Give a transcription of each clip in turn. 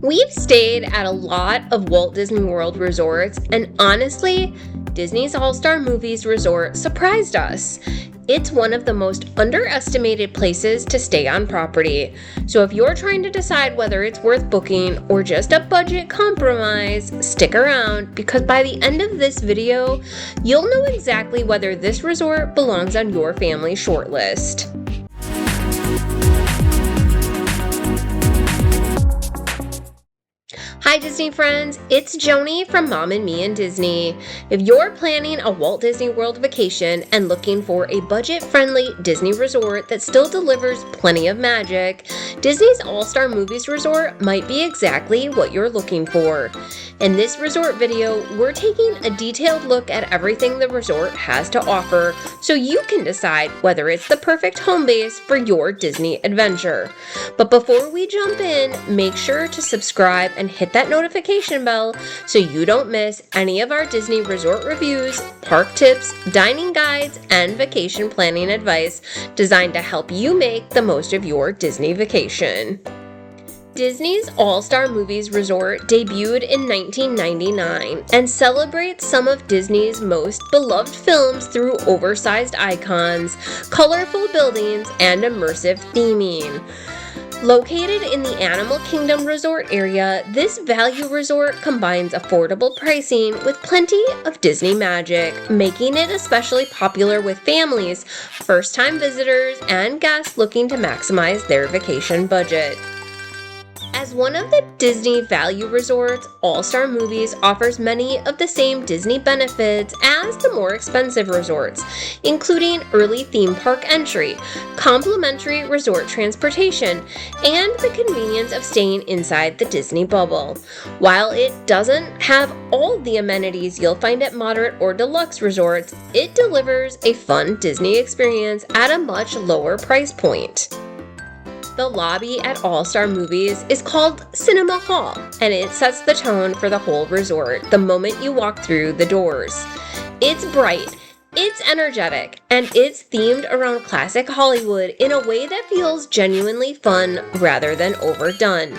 We've stayed at a lot of Walt Disney World resorts, and honestly, Disney's All-Star Movies Resort surprised us. It's one of the most underestimated places to stay on property. So if you're trying to decide whether it's worth booking or just a budget compromise, stick around because by the end of this video, you'll know exactly whether this resort belongs on your family's shortlist. Hi Disney friends, it's Joni from Mom and Me and Disney. If you're planning a Walt Disney World vacation and looking for a budget-friendly Disney resort that still delivers plenty of magic, Disney's All-Star Movies Resort might be exactly what you're looking for. In this resort video, we're taking a detailed look at everything the resort has to offer so you can decide whether it's the perfect home base for your Disney adventure. But before we jump in, make sure to subscribe and hit that notification bell so you don't miss any of our Disney resort reviews, park tips, dining guides, and vacation planning advice designed to help you make the most of your Disney vacation. Disney's All-Star Movies Resort debuted in 1999 and celebrates some of Disney's most beloved films through oversized icons, colorful buildings, and immersive theming. Located in the Animal Kingdom Resort area, this value resort combines affordable pricing with plenty of Disney magic, making it especially popular with families, first-time visitors, and guests looking to maximize their vacation budget. As one of the Disney value resorts, All-Star Movies offers many of the same Disney benefits as the more expensive resorts, including early theme park entry, complimentary resort transportation, and the convenience of staying inside the Disney bubble. While it doesn't have all the amenities you'll find at moderate or deluxe resorts, it delivers a fun Disney experience at a much lower price point. The lobby at All-Star Movies is called Cinema Hall, and it sets the tone for the whole resort the moment you walk through the doors. It's bright, it's energetic, and it's themed around classic Hollywood in a way that feels genuinely fun rather than overdone.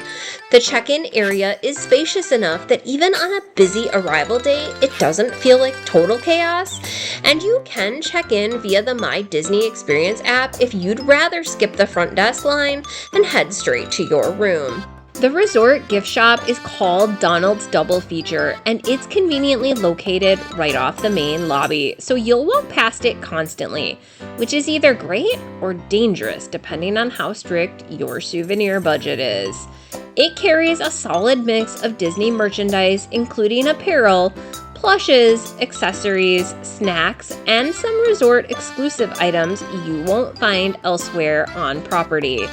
The check-in area is spacious enough that even on a busy arrival day, it doesn't feel like total chaos, and you can check in via the My Disney Experience app if you'd rather skip the front desk line and head straight to your room. The resort gift shop is called Donald's Double Feature, and it's conveniently located right off the main lobby, so you'll walk past it constantly, which is either great or dangerous depending on how strict your souvenir budget is. It carries a solid mix of Disney merchandise, including apparel, plushes, accessories, snacks, and some resort exclusive items you won't find elsewhere on property.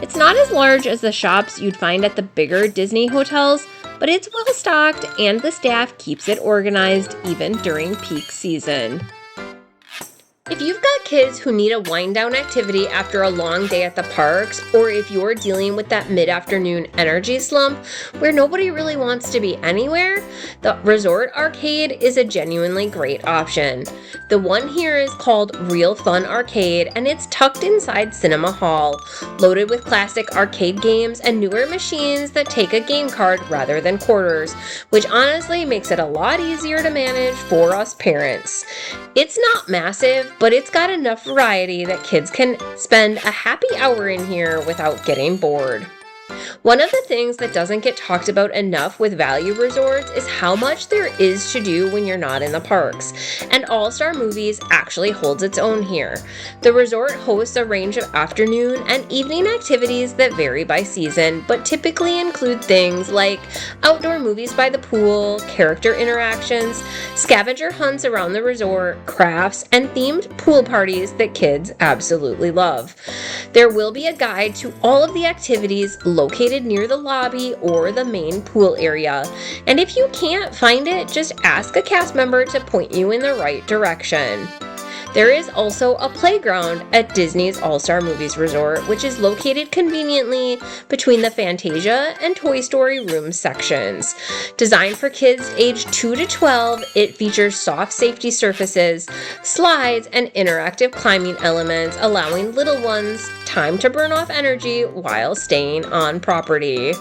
It's not as large as the shops you'd find at the bigger Disney hotels, but it's well stocked and the staff keeps it organized even during peak season. If you've got kids who need a wind-down activity after a long day at the parks, or if you're dealing with that mid-afternoon energy slump where nobody really wants to be anywhere, the Resort Arcade is a genuinely great option. The one here is called Real Fun Arcade, and it's tucked inside Cinema Hall, loaded with classic arcade games and newer machines that take a game card rather than quarters, which honestly makes it a lot easier to manage for us parents. It's not massive, but it's got enough variety that kids can spend a happy hour in here without getting bored. One of the things that doesn't get talked about enough with value resorts is how much there is to do when you're not in the parks, and All-Star Movies actually holds its own here. The resort hosts a range of afternoon and evening activities that vary by season, but typically include things like outdoor movies by the pool, character interactions, scavenger hunts around the resort, crafts, and themed pool parties that kids absolutely love. There will be a guide to all of the activities located near the lobby or the main pool area. And if you can't find it, just ask a cast member to point you in the right direction. There is also a playground at Disney's All-Star Movies Resort, which is located conveniently between the Fantasia and Toy Story room sections. Designed for kids aged 2 to 12, it features soft safety surfaces, slides, and interactive climbing elements, allowing little ones time to burn off energy while staying on property.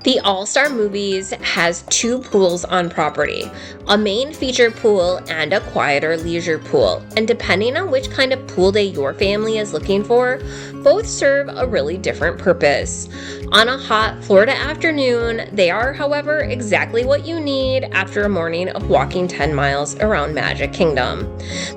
The All-Star Movies has 2 pools on property, a main feature pool and a quieter leisure pool. And depending on which kind of pool day your family is looking for, both serve a really different purpose. On a hot Florida afternoon, they are, however, exactly what you need after a morning of walking 10 miles around Magic Kingdom.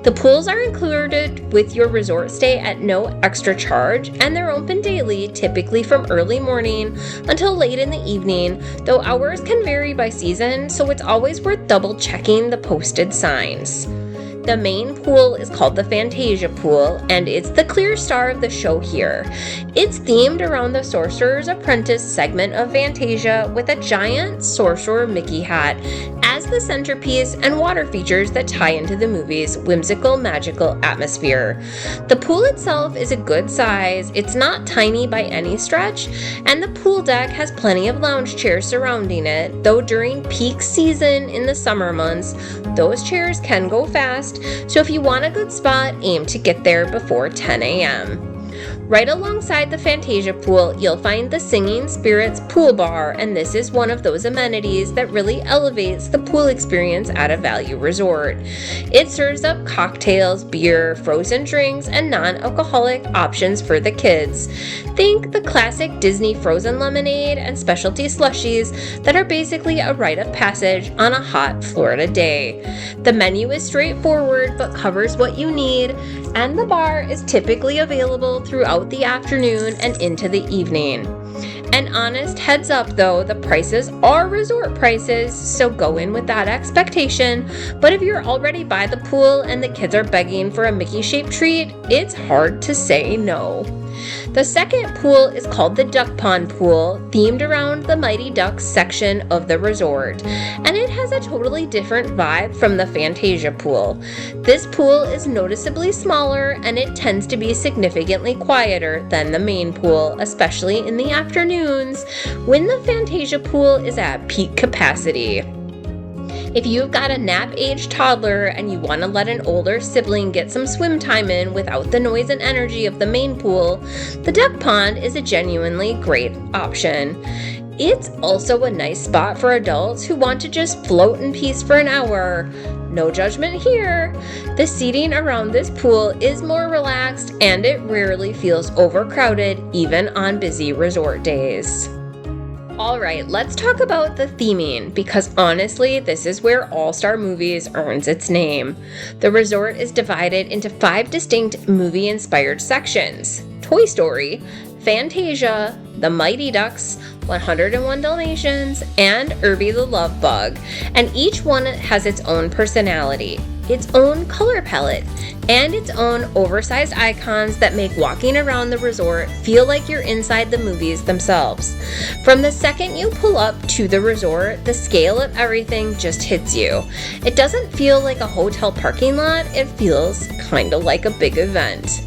The pools are included with your resort stay at no extra charge, and they're open daily, typically from early morning until late in the evening, though hours can vary by season, so it's always worth double checking the posted signs. The main pool is called the Fantasia Pool, and it's the clear star of the show here. It's themed around the Sorcerer's Apprentice segment of Fantasia with a giant Sorcerer Mickey hat as the centerpiece and water features that tie into the movie's whimsical, magical atmosphere. The pool itself is a good size, it's not tiny by any stretch, and the pool deck has plenty of lounge chairs surrounding it, though during peak season in the summer months, those chairs can go fast, so if you want a good spot, aim to get there before 10 a.m. Right alongside the Fantasia Pool, you'll find the Singing Spirits Pool Bar, and this is one of those amenities that really elevates the pool experience at a value resort. It serves up cocktails, beer, frozen drinks, and non-alcoholic options for the kids. Think the classic Disney frozen lemonade and specialty slushies that are basically a rite of passage on a hot Florida day. The menu is straightforward but covers what you need, and the bar is typically available throughout the afternoon and into the evening. An honest heads up though, the prices are resort prices, so go in with that expectation, but if you're already by the pool and the kids are begging for a Mickey-shaped treat, it's hard to say no. The second pool is called the Duck Pond Pool, themed around the Mighty Ducks section of the resort, and it has a totally different vibe from the Fantasia Pool. This pool is noticeably smaller and it tends to be significantly quieter than the main pool, especially in the afternoons when the Fantasia Pool is at peak capacity. If you've got a nap-aged toddler and you want to let an older sibling get some swim time in without the noise and energy of the main pool, the Duck Pond is a genuinely great option. It's also a nice spot for adults who want to just float in peace for an hour. No judgment here. The seating around this pool is more relaxed and it rarely feels overcrowded even on busy resort days. Alright, let's talk about the theming, because honestly, this is where All-Star Movies earns its name. The resort is divided into 5 distinct movie-inspired sections: Toy Story, Fantasia, The Mighty Ducks, 101 Dalmatians, and Irby the Love Bug, and each one has its own personality, its own color palette, and its own oversized icons that make walking around the resort feel like you're inside the movies themselves. From the second you pull up to the resort, the scale of everything just hits you. It doesn't feel like a hotel parking lot, it feels kinda like a big event.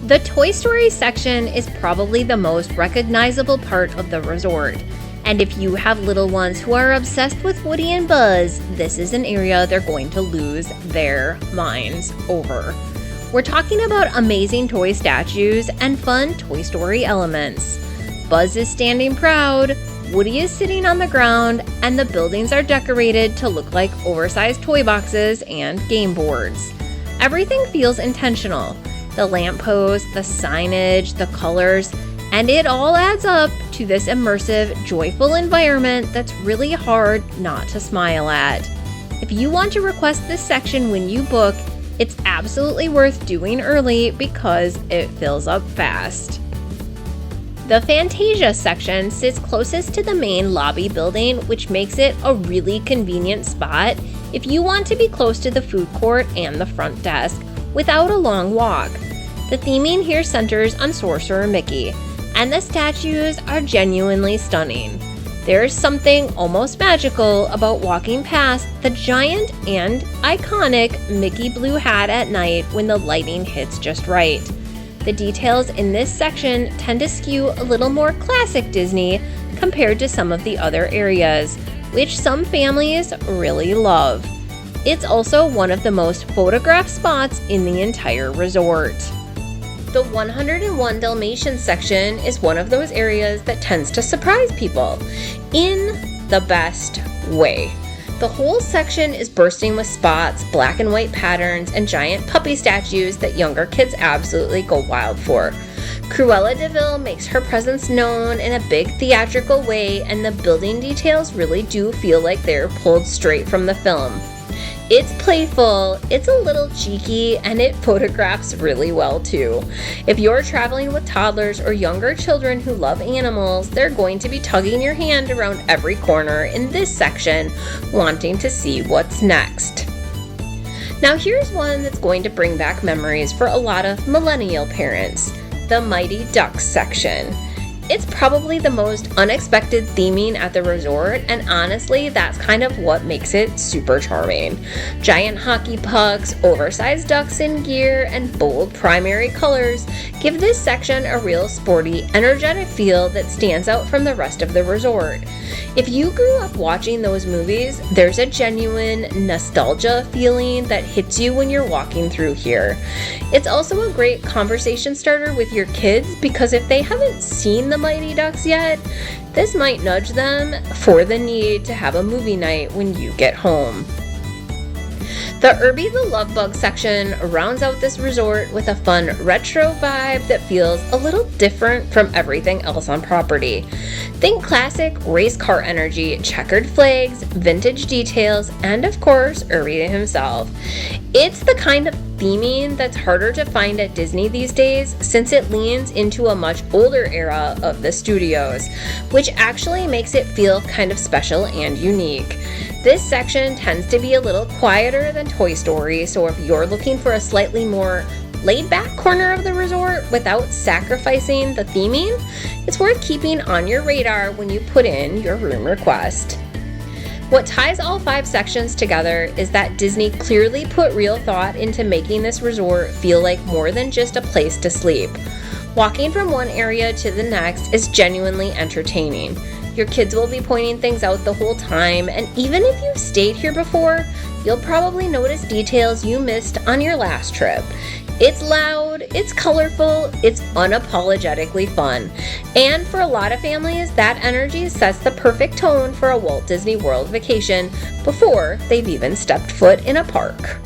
The Toy Story section is probably the most recognizable part of the resort. And if you have little ones who are obsessed with Woody and Buzz, this is an area they're going to lose their minds over. We're talking about amazing toy statues and fun Toy Story elements. Buzz is standing proud, Woody is sitting on the ground, and the buildings are decorated to look like oversized toy boxes and game boards. Everything feels intentional. The lamppost, the signage, the colors, and it all adds up to this immersive, joyful environment that's really hard not to smile at. If you want to request this section when you book, it's absolutely worth doing early because it fills up fast. The Fantasia section sits closest to the main lobby building, which makes it a really convenient spot if you want to be close to the food court and the front desk without a long walk. The theming here centers on Sorcerer Mickey, and the statues are genuinely stunning. There's something almost magical about walking past the giant and iconic Mickey blue hat at night when the lighting hits just right. The details in this section tend to skew a little more classic Disney compared to some of the other areas, which some families really love. It's also one of the most photographed spots in the entire resort. The 101 Dalmatians section is one of those areas that tends to surprise people. in the best way. The whole section is bursting with spots, black and white patterns, and giant puppy statues that younger kids absolutely go wild for. Cruella de Vil makes her presence known in a big theatrical way, and the building details really do feel like they're pulled straight from the film. It's playful, it's a little cheeky, and it photographs really well too. If you're traveling with toddlers or younger children who love animals, they're going to be tugging your hand around every corner in this section, wanting to see what's next. Now here's one that's going to bring back memories for a lot of millennial parents, the Mighty Ducks section. It's probably the most unexpected theming at the resort, and honestly, that's kind of what makes it super charming. Giant hockey pucks, oversized ducks in gear, and bold primary colors give this section a real sporty, energetic feel that stands out from the rest of the resort. If you grew up watching those movies, there's a genuine nostalgia feeling that hits you when you're walking through here. It's also a great conversation starter with your kids because if they haven't seen the Mighty Ducks yet, this might nudge them for the need to have a movie night when you get home. The Irby the Love Bug section rounds out this resort with a fun retro vibe that feels a little different from everything else on property. Think classic race car energy, checkered flags, vintage details, and of course, Irby himself. It's the kind of theming that's harder to find at Disney these days since it leans into a much older era of the studios, which actually makes it feel kind of special and unique. This section tends to be a little quieter than Toy Story, so if you're looking for a slightly more laid-back corner of the resort without sacrificing the theming, it's worth keeping on your radar when you put in your room request. What ties all 5 sections together is that Disney clearly put real thought into making this resort feel like more than just a place to sleep. Walking from one area to the next is genuinely entertaining. Your kids will be pointing things out the whole time, and even if you've stayed here before, you'll probably notice details you missed on your last trip. It's loud, it's colorful, it's unapologetically fun. And for a lot of families, that energy sets the perfect tone for a Walt Disney World vacation before they've even stepped foot in a park.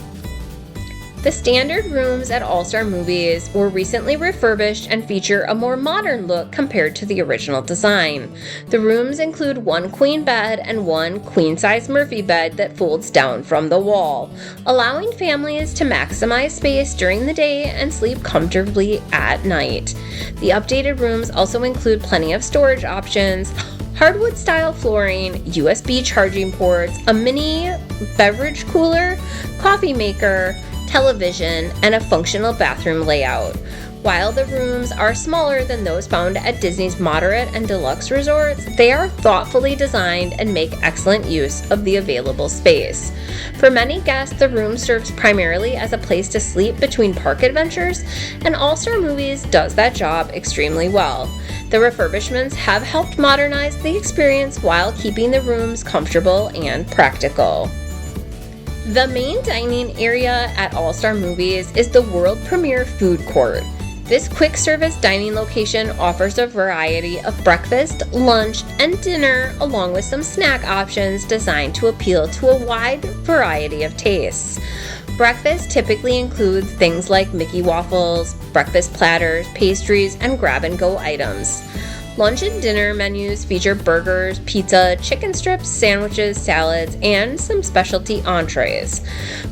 The standard rooms at All-Star Movies were recently refurbished and feature a more modern look compared to the original design. The rooms include one queen bed and one queen-size Murphy bed that folds down from the wall, allowing families to maximize space during the day and sleep comfortably at night. The updated rooms also include plenty of storage options, hardwood-style flooring, USB charging ports, a mini beverage cooler, coffee maker, television, and a functional bathroom layout. While the rooms are smaller than those found at Disney's moderate and deluxe resorts, they are thoughtfully designed and make excellent use of the available space. For many guests, the room serves primarily as a place to sleep between park adventures, and All-Star Movies does that job extremely well. The refurbishments have helped modernize the experience while keeping the rooms comfortable and practical. The main dining area at All-Star Movies is the world premiere food court. This quick service dining location offers a variety of breakfast, lunch, and dinner, along with some snack options designed to appeal to a wide variety of tastes. Breakfast typically includes things like Mickey waffles, breakfast platters, pastries, and grab-and-go items. Lunch and dinner menus feature burgers, pizza, chicken strips, sandwiches, salads, and some specialty entrees.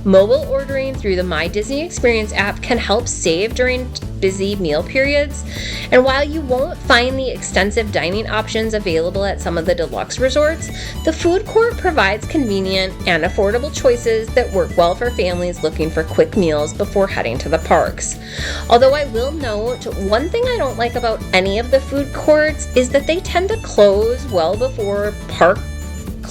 Mobile ordering through the My Disney Experience app can help save during busy meal periods. And while you won't find the extensive dining options available at some of the deluxe resorts, the food court provides convenient and affordable choices that work well for families looking for quick meals before heading to the parks. Although I will note, one thing I don't like about any of the food courts is that they tend to close well before park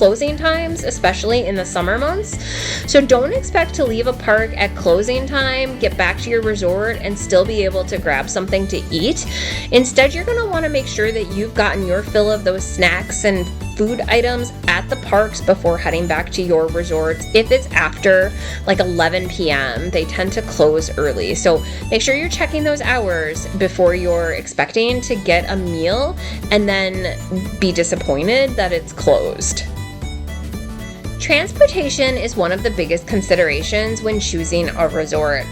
closing times, especially in the summer months. So don't expect to leave a park at closing time, get back to your resort, and still be able to grab something to eat. Instead, you're going to want to make sure that you've gotten your fill of those snacks and food items at the parks before heading back to your resorts. If it's after like 11 p.m., they tend to close early. So make sure you're checking those hours before you're expecting to get a meal and then be disappointed that it's closed. Transportation is one of the biggest considerations when choosing a resort.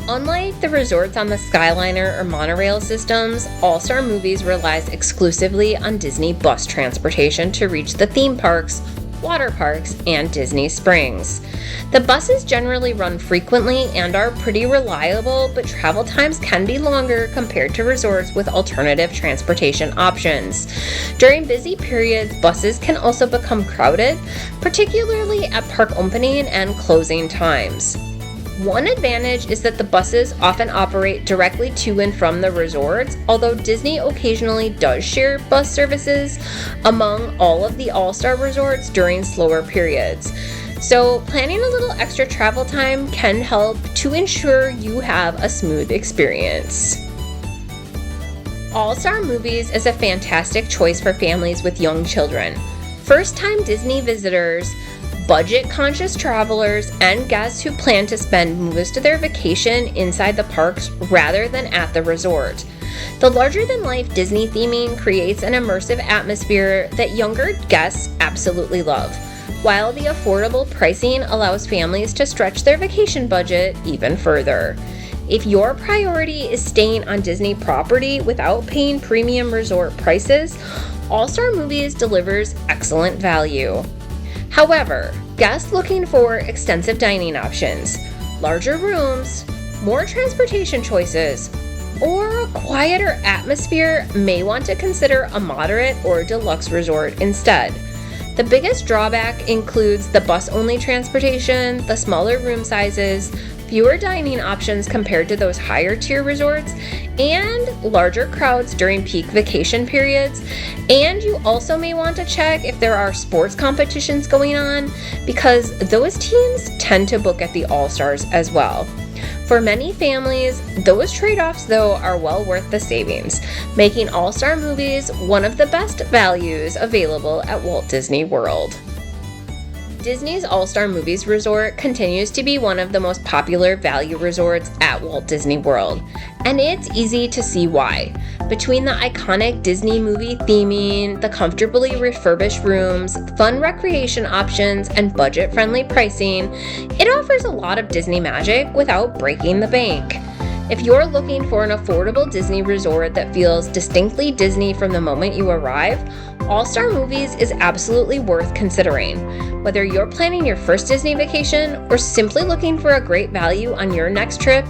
Unlike the resorts on the Skyliner or monorail systems, All-Star Movies relies exclusively on Disney bus transportation to reach the theme parks, water parks, and Disney Springs. The buses generally run frequently and are pretty reliable, but travel times can be longer compared to resorts with alternative transportation options. During busy periods, buses can also become crowded, particularly at park opening and closing times. One advantage is that the buses often operate directly to and from the resorts, although Disney occasionally does share bus services among all of the All-Star resorts during slower periods. So planning a little extra travel time can help to ensure you have a smooth experience. All-Star Movies is a fantastic choice for families with young children. First-time Disney visitors, budget-conscious travelers, and guests who plan to spend most of their vacation inside the parks rather than at the resort. The larger-than-life Disney theming creates an immersive atmosphere that younger guests absolutely love, while the affordable pricing allows families to stretch their vacation budget even further. If your priority is staying on Disney property without paying premium resort prices, All-Star Movies delivers excellent value. However, guests looking for extensive dining options, larger rooms, more transportation choices, or a quieter atmosphere may want to consider a moderate or deluxe resort instead. The biggest drawback includes the bus-only transportation, the smaller room sizes, fewer dining options compared to those higher-tier resorts, and larger crowds during peak vacation periods. And you also may want to check if there are sports competitions going on, because those teams tend to book at the All-Stars as well. For many families, those trade-offs, though, are well worth the savings, making All-Star Movies one of the best values available at Walt Disney World. Disney's All-Star Movies Resort continues to be one of the most popular value resorts at Walt Disney World, and it's easy to see why. Between the iconic Disney movie theming, the comfortably refurbished rooms, fun recreation options, and budget-friendly pricing, it offers a lot of Disney magic without breaking the bank. If you're looking for an affordable Disney resort that feels distinctly Disney from the moment you arrive, All-Star Movies is absolutely worth considering. Whether you're planning your first Disney vacation or simply looking for a great value on your next trip,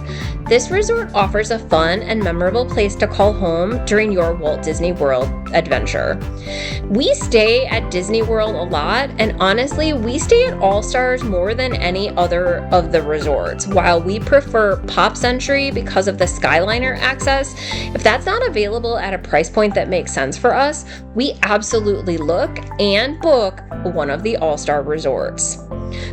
this resort offers a fun and memorable place to call home during your Walt Disney World adventure. We stay at Disney World a lot, and honestly, we stay at All-Stars more than any other of the resorts. While we prefer Pop Century because of the Skyliner access, if that's not available at a price point that makes sense for us, we absolutely look and book one of the All-Star resorts.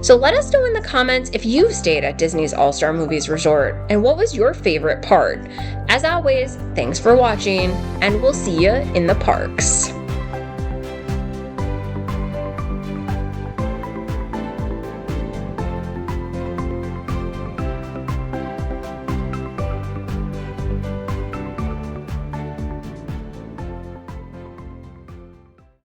So let us know in the comments if you've stayed at Disney's All-Star Movies Resort and what was your favorite part. As always, thanks for watching, and we'll see you in the parks.